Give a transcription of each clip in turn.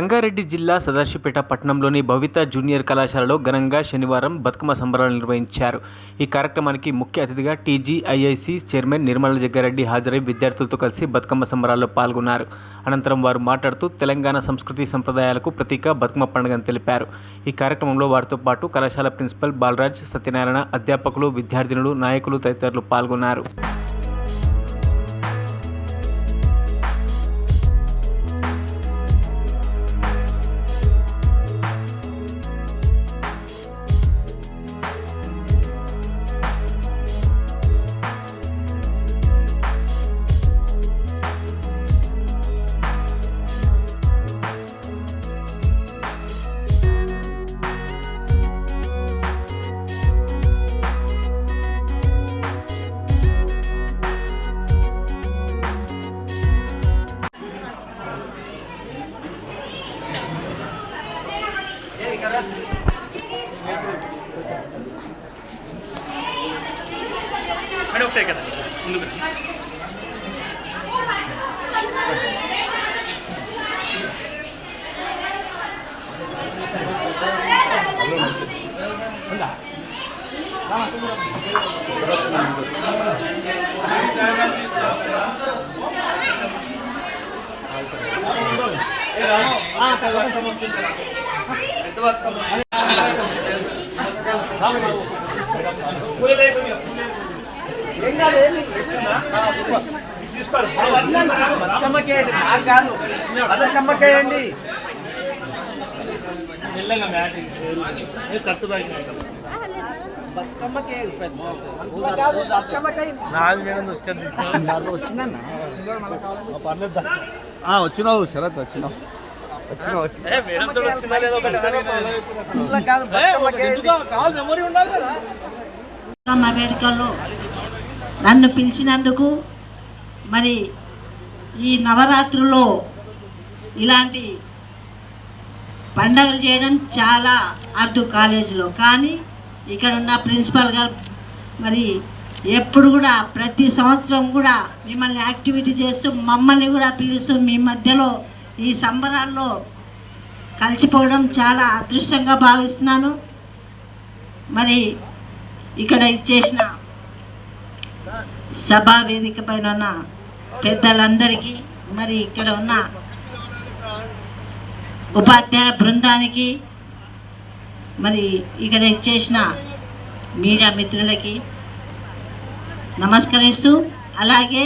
రంగారెడ్డి జిల్లా సదాశివపేట పట్టణంలోని భవిత జూనియర్ కళాశాలలో ఘనంగా శనివారం బతుకమ్మ సంబరాలు నిర్వహించారు. ఈ కార్యక్రమానికి ముఖ్య అతిథిగా టీజీఐఐసి చైర్మన్ నిర్మల జగ్గారెడ్డి హాజరై విద్యార్థులతో కలిసి బతుకమ్మ సంబరాల్లో పాల్గొన్నారు. అనంతరం వారు మాట్లాడుతూ తెలంగాణ సంస్కృతి సంప్రదాయాలకు ప్రతీక బతుకమ్మ పండుగని తెలిపారు. ఈ కార్యక్రమంలో వారితో పాటు కళాశాల ప్రిన్సిపల్ బాలరాజ్, సత్యనారాయణ, అధ్యాపకులు, విద్యార్థినులు, నాయకులు తదితరులు పాల్గొన్నారు. మేడం ఒకసారి కదా ముందుకు బతుకమ్మకేయండి వచ్చినావు శరత్ వచ్చినావు వేడుకల్లో నన్ను పిలిచినందుకు, మరి ఈ నవరాత్రుల్లో ఇలాంటి పండగలు చేయడం చాలా అరుదు కాలేజీలో. కానీ ఇక్కడ ఉన్న ప్రిన్సిపల్ గారు మరి ఎప్పుడు కూడా ప్రతి సంవత్సరం కూడా మిమ్మల్ని యాక్టివిటీ చేస్తూ మమ్మల్ని కూడా పిలుస్తూ మీ మధ్యలో ఈ సంబరాల్లో కలిసిపోవడం చాలా అదృష్టంగా భావిస్తున్నాను. మరి ఇక్కడ ఇచ్చేసిన సభా వేదిక పైన ఉన్న పెద్దలందరికీ, మరి ఇక్కడ ఉన్న ఉపాధ్యాయ బృందానికి, మరి ఇక్కడ ఇచ్చేసిన మీడియా మిత్రులకి నమస్కరిస్తూ, అలాగే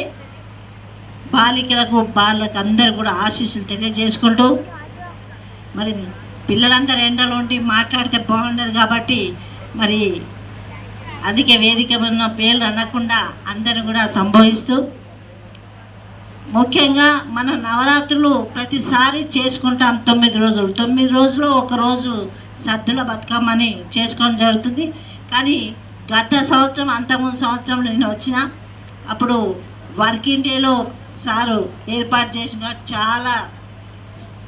బాలికలకు బాలకు అందరు కూడా ఆశీస్సులు తెలియజేసుకుంటూ, మరి పిల్లలందరూ ఎండలో ఉండి మాట్లాడితే బాగుండదు కాబట్టి మరి అధిక వేదిక ఉన్న పేర్లు అనకుండా అందరూ కూడా సంభవిస్తూ, ముఖ్యంగా మన నవరాత్రులు ప్రతిసారి చేసుకుంటాం 9 రోజులు. 9 రోజులు ఒకరోజు సద్దుల బతుకమ్మని చేసుకోవడం జరుగుతుంది. కానీ గత సంవత్సరం, అంతకుముందు సంవత్సరం నేను వచ్చిన అప్పుడు వర్కింగ్ డేలో సారు ఏర్పాటు చేసిన చాలా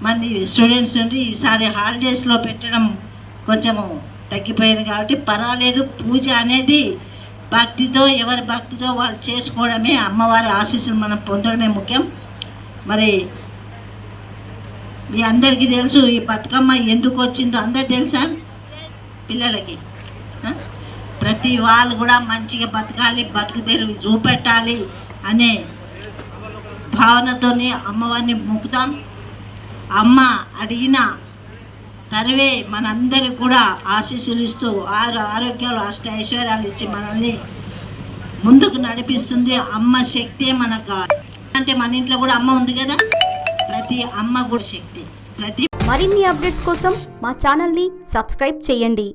మంది స్టూడెంట్స్ ఉండి ఈసారి హాలిడేస్లో పెట్టడం కొంచెము తగ్గిపోయింది కాబట్టి పర్వాలేదు. పూజ అనేది భక్తితో, ఎవరి భక్తితో వాళ్ళు చేసుకోవడమే, అమ్మవారి ఆశీస్సులు మనం పొందడమే ముఖ్యం. మరి మీ అందరికీ తెలుసు ఈ బతుకమ్మ ఎందుకు వచ్చిందో అందరు తెలుసా? పిల్లలకి ప్రతి వాళ్ళు కూడా మంచిగా బతకాలి, బతుకు తెరువు చూపెట్టాలి అనే భావనతోనే అమ్మవారిని మొక్కుతాం. అమ్మ అడిగిన తరువే మనందరికి కూడా ఆశీస్సులు ఇస్తూ ఆరోగ్యాలు, అష్ట ఐశ్వర్యాలు ఇచ్చి మనల్ని ముందుకు నడిపిస్తుంది. అమ్మ శక్తే మనకు. అంటే మన ఇంట్లో కూడా అమ్మ ఉంది కదా, ప్రతి అమ్మ కూడా శక్తి. మరిన్ని అప్డేట్స్ కోసం మా ఛానల్ని సబ్స్క్రైబ్ చేయండి.